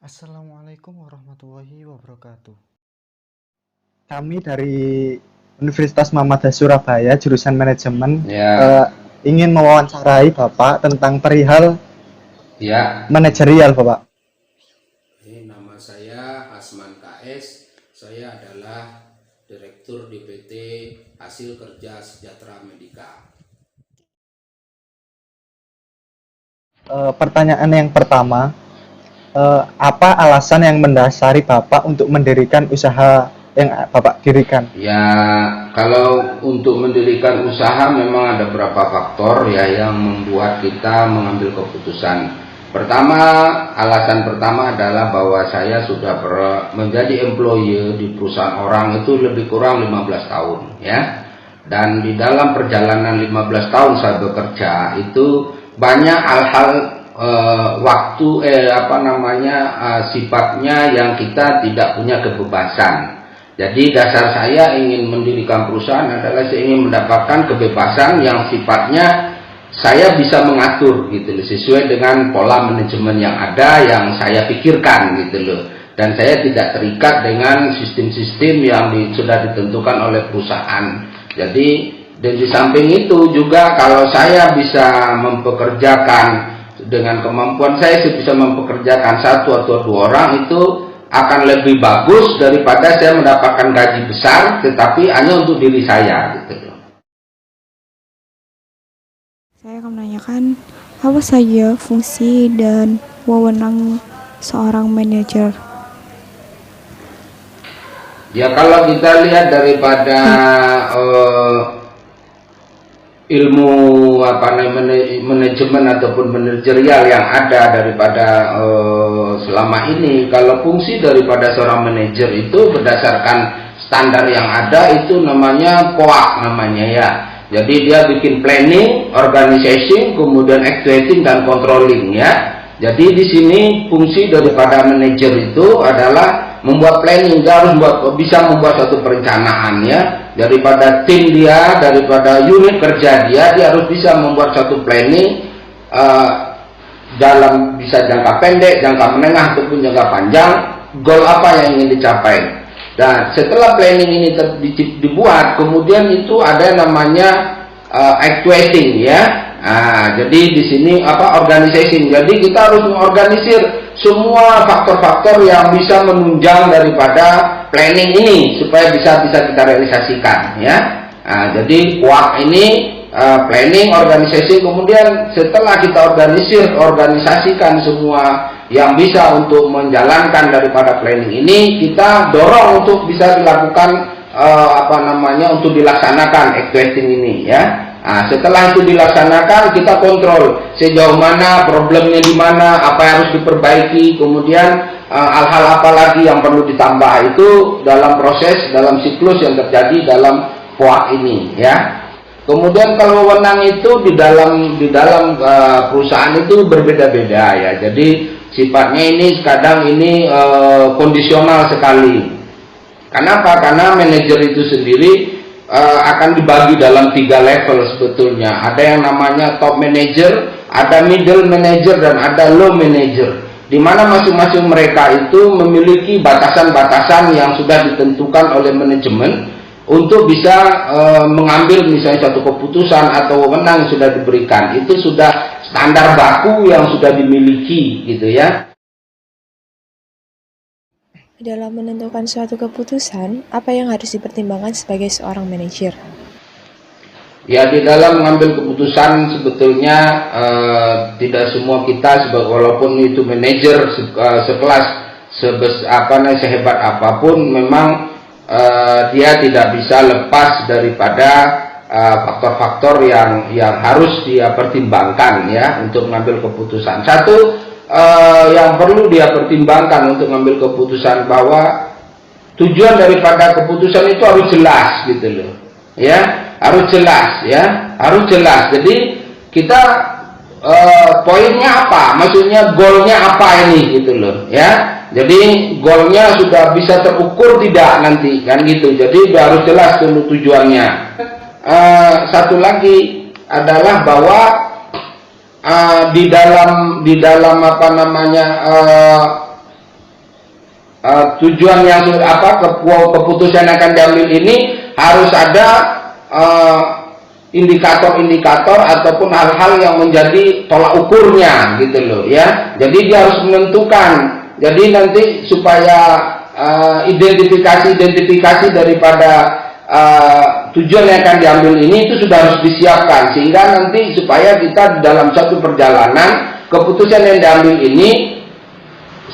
Assalamualaikum warahmatullahi wabarakatuh. Kami dari Universitas Muhammadiyah Surabaya, jurusan manajemen, Ya, ingin mewawancarai Bapak tentang perihal ya. manajerial, Bapak. Ini nama saya Asman KS. Saya adalah Direktur di PT Hasil Kerja Sejahtera Medika. Pertanyaan yang pertama, apa alasan yang mendasari Bapak untuk mendirikan usaha yang Bapak dirikan? Ya, kalau untuk mendirikan usaha memang ada beberapa faktor ya yang membuat kita mengambil keputusan. Alasan pertama adalah bahwa saya sudah menjadi employee di perusahaan orang itu lebih kurang 15 tahun ya. Dan di dalam perjalanan 15 tahun saya bekerja itu banyak hal-hal sifatnya yang kita tidak punya kebebasan. Jadi dasar saya ingin mendirikan perusahaan adalah saya ingin mendapatkan kebebasan yang sifatnya saya bisa mengatur gitu loh, sesuai dengan pola manajemen yang ada yang saya pikirkan gitu loh. Dan saya tidak terikat dengan sistem-sistem yang sudah ditentukan oleh perusahaan. Jadi dan di samping itu juga kalau saya bisa mempekerjakan dengan kemampuan saya bisa mempekerjakan satu atau dua orang itu akan lebih bagus daripada saya mendapatkan gaji besar tetapi hanya untuk diri saya gitu. Saya akan menanyakan apa saja fungsi dan wewenang seorang manajer. Ya kalau kita lihat daripada ilmu manajemen ataupun manajerial yang ada daripada selama ini, kalau fungsi daripada seorang manajer itu berdasarkan standar yang ada itu namanya POAK namanya ya. Jadi dia bikin planning, organizing, kemudian actuating dan controlling ya. Jadi di sini fungsi daripada manajer itu adalah membuat planning, dia harus bisa membuat satu perencanaan ya. Daripada tim dia, daripada unit kerja dia harus bisa membuat satu planning dalam bisa jangka pendek, jangka menengah ataupun jangka panjang, goal apa yang ingin dicapai. Dan setelah planning ini dibuat, kemudian itu ada namanya actuating ya. Jadi di sini organization. Jadi kita harus mengorganisir semua faktor-faktor yang bisa menunjang daripada planning ini supaya bisa kita realisasikan ya. Jadi POAK ini planning, organisasi, kemudian setelah kita organisasikan semua yang bisa untuk menjalankan daripada planning ini, kita dorong untuk bisa dilakukan untuk dilaksanakan actuating ini ya. Setelah itu dilaksanakan, kita kontrol sejauh mana problemnya, di mana apa yang harus diperbaiki, kemudian hal-hal apa lagi yang perlu ditambah itu dalam siklus yang terjadi dalam POAK ini ya. Kemudian kalau wewenang itu di dalam perusahaan itu berbeda-beda ya. Jadi sifatnya ini kadang ini kondisional sekali. Kenapa? Karena manajer itu sendiri akan dibagi dalam 3 level sebetulnya. Ada yang namanya top manager, ada middle manager, dan ada low manager. Di mana masing-masing mereka itu memiliki batasan-batasan yang sudah ditentukan oleh manajemen untuk bisa mengambil misalnya satu keputusan atau wewenang yang sudah diberikan. Itu sudah standar baku yang sudah dimiliki gitu ya. Dalam menentukan suatu keputusan, apa yang harus dipertimbangkan sebagai seorang manajer? Ya, di dalam mengambil keputusan sebetulnya tidak semua kita walaupun itu manajer sekelas sehebat apapun, memang dia tidak bisa lepas daripada faktor-faktor yang harus dia pertimbangkan ya untuk mengambil keputusan. Satu yang perlu dia pertimbangkan untuk mengambil keputusan bahwa tujuan daripada keputusan itu harus jelas gitu loh ya, harus jelas ya, harus jelas. Jadi kita poinnya apa, maksudnya goalnya apa ini gitu loh ya. Jadi goalnya sudah bisa terukur tidak nanti kan gitu. Jadi sudah harus jelas dulu tujuannya. Satu lagi adalah bahwa di dalam tujuan yang keputusan yang akan diambil ini harus ada indikator-indikator ataupun hal-hal yang menjadi tolak ukurnya gitu loh ya. Jadi dia harus menentukan. Jadi nanti supaya identifikasi daripada tujuan yang akan diambil ini itu sudah harus disiapkan, sehingga nanti supaya kita dalam satu perjalanan keputusan yang diambil ini,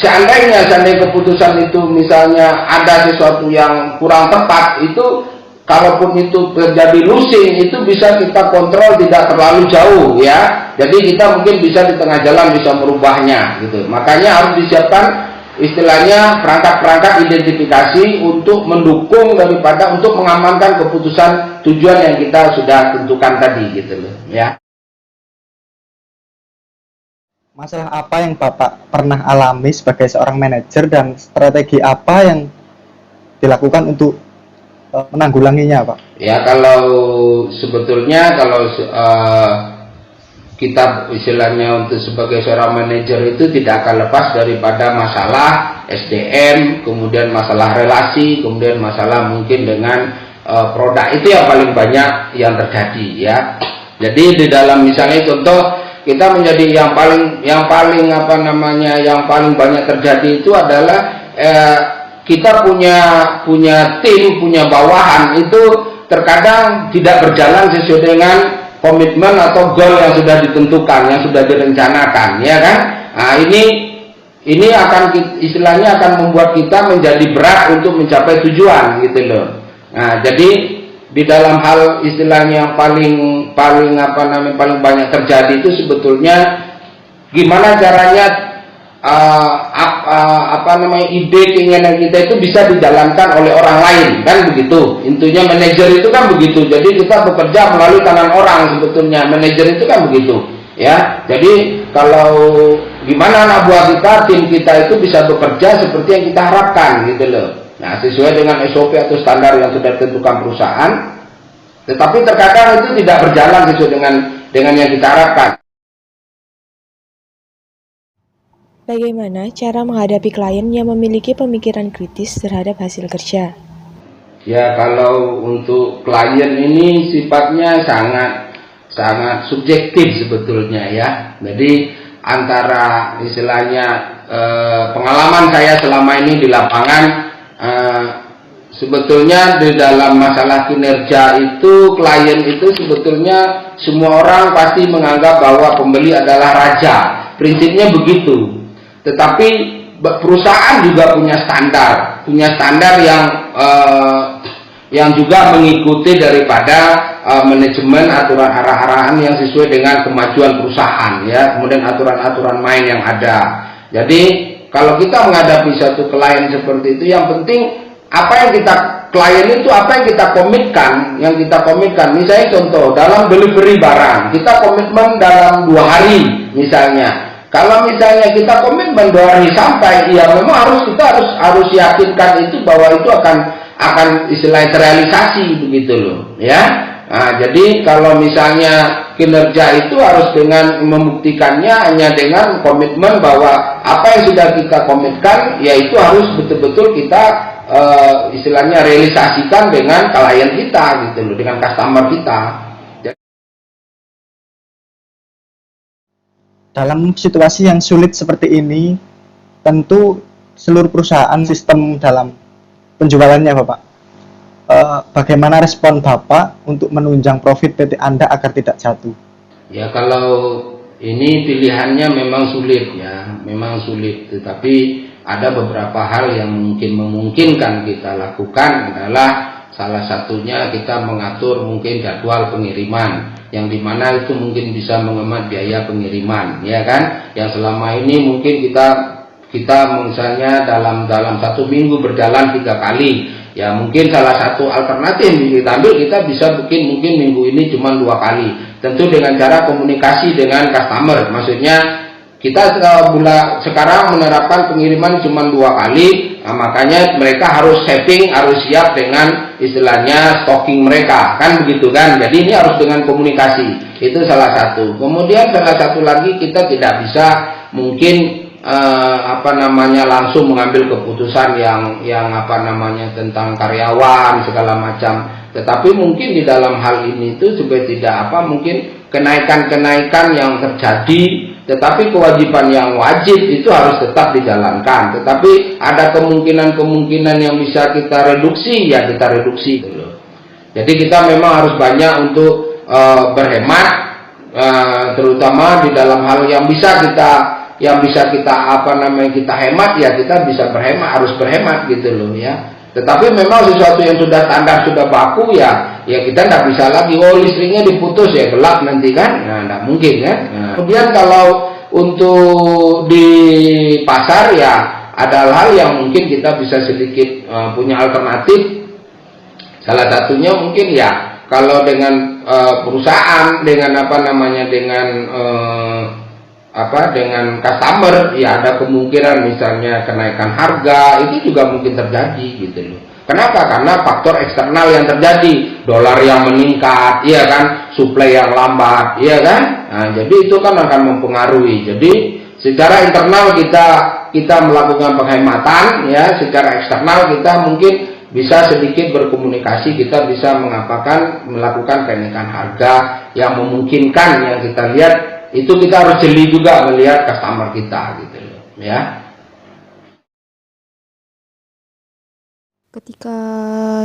seandainya keputusan itu misalnya ada sesuatu yang kurang tepat, itu kalaupun itu terjadi losing, itu bisa kita kontrol tidak terlalu jauh ya. Jadi kita mungkin bisa di tengah jalan bisa merubahnya gitu. Makanya harus disiapkan istilahnya perangkat-perangkat identifikasi untuk mendukung daripada untuk mengamankan keputusan tujuan yang kita sudah tentukan tadi gitu loh ya. Masalah apa yang Bapak pernah alami sebagai seorang manajer dan strategi apa yang dilakukan untuk menanggulanginya, Pak? Ya, kalau sebetulnya kita istilahnya untuk sebagai seorang manajer itu tidak akan lepas daripada masalah SDM, kemudian masalah relasi, kemudian masalah mungkin dengan produk, itu yang paling banyak yang terjadi ya. Jadi di dalam misalnya contoh kita menjadi yang paling banyak terjadi itu adalah kita punya tim, punya bawahan itu terkadang tidak berjalan sesuai dengan komitmen atau goal yang sudah ditentukan, yang sudah direncanakan, ya kan? Nah, ini akan istilahnya akan membuat kita menjadi berat untuk mencapai tujuan, gitu loh. Nah, jadi di dalam hal istilahnya yang paling banyak terjadi itu sebetulnya gimana caranya ide keinginan kita itu bisa dijalankan oleh orang lain, kan begitu. Intinya manajer itu kan begitu. Jadi kita bekerja melalui tangan orang sebetulnya. Manajer itu kan begitu, ya. Jadi kalau gimana anak buah kita, tim kita itu bisa bekerja seperti yang kita harapkan, gitu loh. Nah, sesuai dengan SOP atau standar yang sudah ditentukan perusahaan. Tetapi terkadang itu tidak berjalan sesuai dengan yang kita harapkan. Bagaimana cara menghadapi klien yang memiliki pemikiran kritis terhadap hasil kerja? Ya, kalau untuk klien ini sifatnya sangat subjektif sebetulnya ya. Jadi antara istilahnya pengalaman saya selama ini di lapangan, sebetulnya di dalam masalah kinerja itu klien itu sebetulnya semua orang pasti menganggap bahwa pembeli adalah raja. Prinsipnya begitu. Tetapi perusahaan juga punya standar yang juga mengikuti daripada manajemen aturan arah-arahan yang sesuai dengan kemajuan perusahaan ya, kemudian aturan-aturan main yang ada. Jadi kalau kita menghadapi satu klien seperti itu, yang penting klien itu apa yang kita komitkan. Misalnya contoh dalam delivery barang, kita komitmen dalam 2 hari misalnya. Kalau misalnya kita komitmen 2 hari sampai, ya memang kita harus yakinkan itu bahwa itu akan istilahnya terrealisasi begitu loh, ya. Nah, jadi kalau misalnya kinerja itu harus dengan membuktikannya hanya dengan komitmen bahwa apa yang sudah kita komitkan, yaitu harus betul-betul kita istilahnya realisasikan dengan klien kita gitu loh, dengan customer kita. Dalam situasi yang sulit seperti ini, tentu seluruh perusahaan sistem dalam penjualannya, Bapak. Bagaimana respon Bapak untuk menunjang profit PT Anda agar tidak jatuh? Ya, kalau ini pilihannya memang sulit ya, memang sulit. Tetapi ada beberapa hal yang memungkinkan kita lakukan adalah salah satunya kita mengatur mungkin jadwal pengiriman, yang dimana itu mungkin bisa menghemat biaya pengiriman, ya kan? Yang selama ini mungkin kita misalnya dalam 1 minggu berjalan 3 kali, ya mungkin salah satu alternatif yang kita ambil, kita bisa mungkin minggu ini cuma 2 kali. Tentu dengan cara komunikasi dengan customer, maksudnya kita sekarang menerapkan pengiriman cuma 2 kali, nah, makanya mereka harus siap dengan istilahnya stocking mereka, kan begitu kan. Jadi ini harus dengan komunikasi, itu salah satu. Kemudian salah satu lagi, kita tidak bisa mungkin langsung mengambil keputusan yang tentang karyawan segala macam. Tetapi mungkin di dalam hal ini itu supaya tidak mungkin kenaikan-kenaikan yang terjadi, tetapi kewajiban yang wajib itu harus tetap dijalankan. Tetapi ada kemungkinan-kemungkinan yang bisa kita reduksi, ya kita reduksi gitu. Jadi kita memang harus banyak untuk berhemat, terutama di dalam hal yang bisa kita kita hemat, ya kita bisa berhemat, harus berhemat gitu loh ya. Tetapi memang sesuatu yang sudah standar, sudah baku, ya kita tidak bisa lagi, listriknya diputus ya gelap nanti kan, tidak mungkin kan. Kemudian kalau untuk di pasar, ya ada hal yang mungkin kita bisa sedikit punya alternatif. Salah satunya mungkin ya kalau dengan perusahaan, dengan dengan customer, ya ada kemungkinan misalnya kenaikan harga itu juga mungkin terjadi gitu loh. Kenapa? Karena faktor eksternal yang terjadi, dolar yang meningkat, ya kan, suplai yang lambat, ya kan. Nah, jadi itu kan akan mempengaruhi. Jadi secara internal kita melakukan penghematan, ya, secara eksternal kita mungkin bisa sedikit berkomunikasi, kita bisa melakukan kenaikan harga yang memungkinkan, yang kita lihat itu kita harus jeli juga melihat customer kita gitu loh ya. Ketika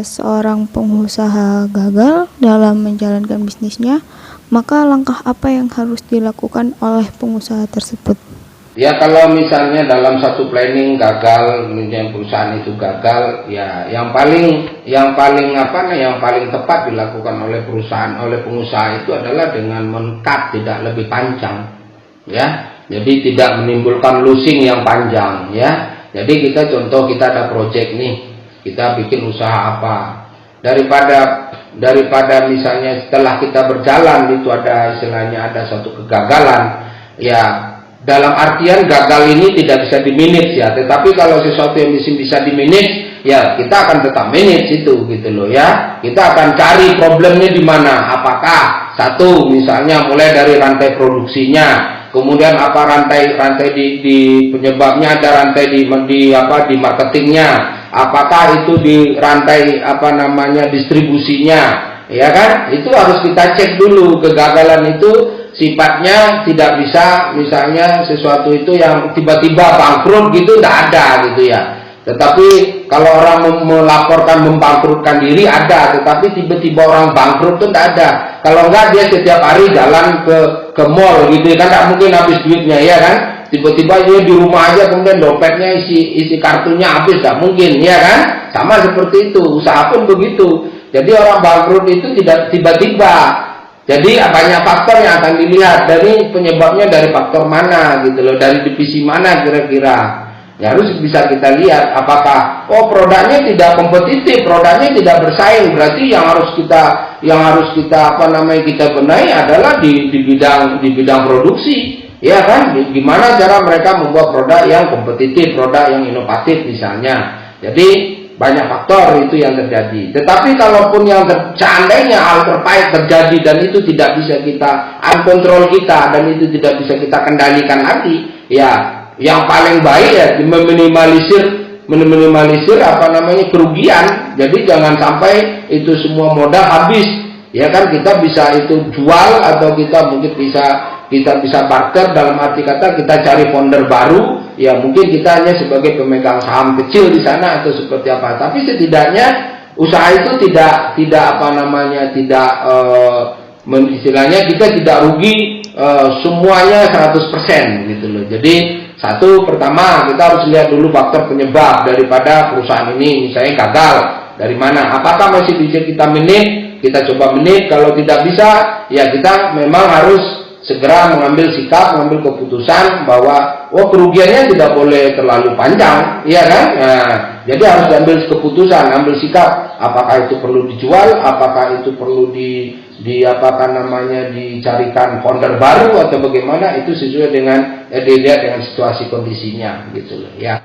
seorang pengusaha gagal dalam menjalankan bisnisnya, maka langkah apa yang harus dilakukan oleh pengusaha tersebut? Ya kalau misalnya dalam satu planning gagal, kemudian perusahaan itu gagal, ya yang paling tepat dilakukan oleh pengusaha itu adalah dengan men-cut tidak lebih panjang, ya. Jadi tidak menimbulkan losing yang panjang, ya. Jadi kita ada project nih, kita bikin usaha apa, daripada misalnya setelah kita berjalan itu ada satu kegagalan, ya. Dalam artian gagal ini tidak bisa di-manage ya, tetapi kalau sesuatu yang bisa di-manage, ya kita akan tetap manage itu gitu loh ya. Kita akan cari problemnya di mana. Apakah satu misalnya mulai dari rantai produksinya, kemudian apa rantai di penyebabnya, ada rantai di marketingnya, apakah itu di rantai distribusinya, ya kan? Itu harus kita cek dulu. Kegagalan itu sifatnya tidak bisa misalnya sesuatu itu yang tiba-tiba bangkrut gitu, tidak ada gitu ya. Tetapi kalau orang melaporkan membangkrutkan diri ada, tetapi tiba-tiba orang bangkrut itu tidak ada. Kalau enggak dia setiap hari jalan ke mall gitu kan, tidak mungkin habis duitnya, ya kan. Tiba-tiba dia di rumah aja kemudian dompetnya isi kartunya habis, tidak mungkin, ya kan. Sama seperti itu, usaha pun begitu. Jadi orang bangkrut itu tidak tiba-tiba. Jadi banyak faktor yang akan dilihat, dari penyebabnya dari faktor mana gitu loh, dari divisi mana kira-kira. Ya harus bisa kita lihat apakah produknya tidak kompetitif, produknya tidak bersaing, berarti yang harus kita kita benahi adalah di bidang produksi, ya kan? Gimana cara mereka membuat produk yang kompetitif, produk yang inovatif misalnya. Jadi banyak faktor itu yang terjadi. Tetapi kalaupun yang seandainya hal terbaik terjadi dan itu tidak bisa kita uncontrol kita, dan itu tidak bisa kita kendalikan lagi, ya yang paling baik ya meminimalisir kerugian. Jadi jangan sampai itu semua modal habis, ya kan. Kita bisa itu jual, atau kita mungkin bisa barter, dalam arti kata kita cari founder baru, ya mungkin kita hanya sebagai pemegang saham kecil di sana atau seperti apa. Tapi setidaknya usaha itu istilahnya kita tidak rugi semuanya 100% gitu loh. Jadi pertama kita harus lihat dulu faktor penyebab daripada perusahaan ini misalnya gagal dari mana. Apakah masih bisa kita manage? Kita coba manage. Kalau tidak bisa, ya kita memang harus segera mengambil sikap, mengambil keputusan bahwa kerugiannya tidak boleh terlalu panjang, ya kan? Nah, jadi harus diambil keputusan, ambil sikap, apakah itu perlu dijual, apakah itu perlu dicarikan founder baru atau bagaimana, itu sesuai dengan dilihat dengan situasi kondisinya gitu loh ya.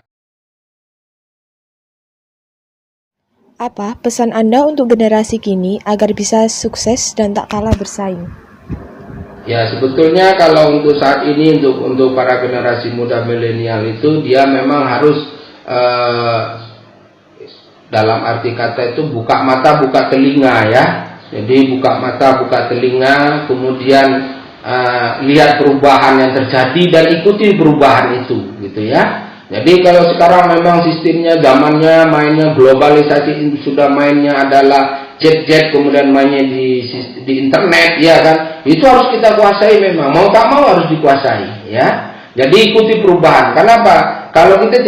Apa pesan Anda untuk generasi kini agar bisa sukses dan tak kalah bersaing? Ya, sebetulnya kalau untuk saat ini untuk para generasi muda milenial itu dia memang harus dalam arti kata itu buka mata buka telinga ya. Jadi buka mata buka telinga, kemudian lihat perubahan yang terjadi dan ikuti perubahan itu gitu ya. Jadi kalau sekarang memang sistemnya zamannya mainnya globalisasi, sudah mainnya adalah jet kemudian mainnya di internet ya kan, itu harus kita kuasai, memang mau tak mau harus dikuasai ya. Jadi ikuti perubahan. Kenapa? Kalau kita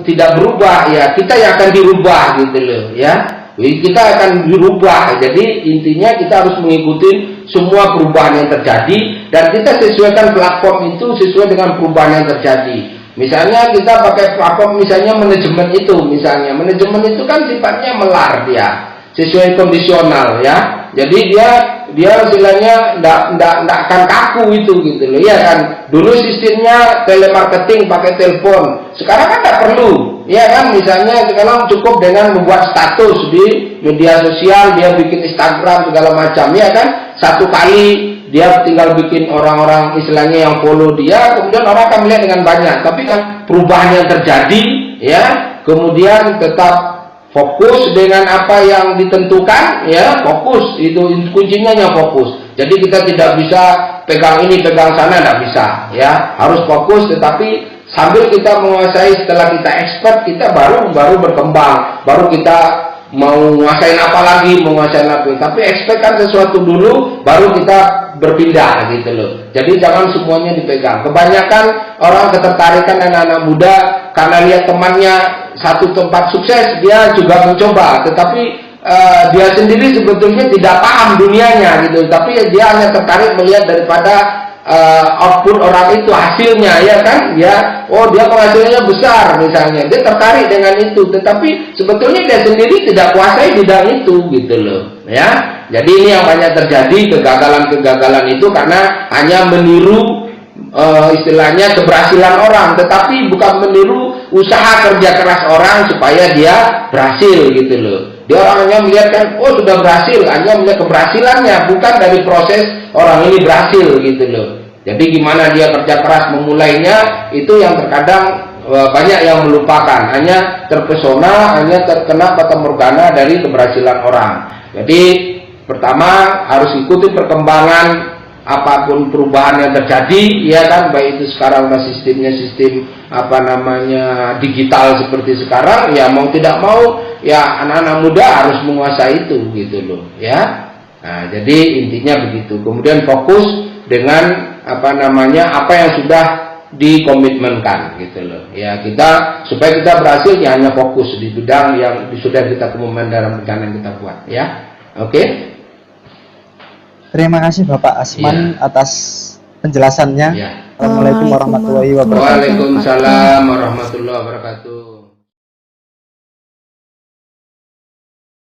tidak berubah ya kita yang akan dirubah gitu loh ya. Kita akan dirubah. Jadi intinya kita harus mengikuti semua perubahan yang terjadi dan kita sesuaikan platform itu sesuai dengan perubahan yang terjadi. Misalnya kita pakai platform misalnya manajemen itu kan sifatnya melar dia, sesuai kondisional ya. Jadi dia istilahnya ndak akan kaku itu gitu loh ya kan. Dulu sistemnya telemarketing pakai telepon, sekarang kan nggak perlu ya kan. Misalnya sekarang cukup dengan membuat status di media sosial, dia bikin Instagram segala macam ya kan. Satu kali dia tinggal bikin orang-orang istilahnya yang follow dia, kemudian orang akan melihat dengan banyak. Tapi kan perubahan yang terjadi ya, kemudian tetap fokus dengan apa yang ditentukan ya, fokus itu kuncinya yang fokus. Jadi kita tidak bisa pegang ini pegang sana, tidak bisa ya, harus fokus. Tetapi sambil kita menguasai, setelah kita expert kita baru berkembang, baru kita mau menguasai apa lagi, tapi expert kan sesuatu dulu baru kita berpindah gitu loh. Jadi jangan semuanya dipegang. Kebanyakan orang ketertarikan anak-anak muda karena lihat temannya satu tempat sukses, dia juga mencoba, tetapi dia sendiri sebetulnya tidak paham dunianya gitu. Tapi dia hanya tertarik melihat daripada output orang itu, hasilnya ya kan, dia penghasilannya besar misalnya, dia tertarik dengan itu, tetapi sebetulnya dia sendiri tidak kuasai bidang itu gitu loh ya. Jadi ini yang banyak terjadi, kegagalan itu karena hanya meniru istilahnya keberhasilan orang, tetapi bukan meniru usaha kerja keras orang supaya dia berhasil gitu loh. Dia orangnya melihat kan, sudah berhasil, hanya melihat keberhasilannya, bukan dari proses orang ini berhasil gitu loh. Jadi gimana dia kerja keras memulainya, itu yang terkadang banyak yang melupakan, hanya terpesona, hanya terkena fatamorgana dari keberhasilan orang. Jadi pertama harus ikuti perkembangan apapun perubahan yang terjadi ya kan, baik itu sekarang sistemnya sistem digital seperti sekarang ya, mau tidak mau ya anak-anak muda harus menguasai itu gitu loh ya. Nah, jadi intinya begitu. Kemudian fokus dengan apa yang sudah dikomitmenkan gitu loh ya, kita supaya kita berhasil ya hanya fokus di bidang yang sudah kita komitmen dalam rencana yang kita buat ya. Oke. Terima kasih Bapak Asman atas penjelasannya. Ya. Assalamualaikum warahmatullahi wabarakatuh. Waalaikumsalam warahmatullahi wabarakatuh.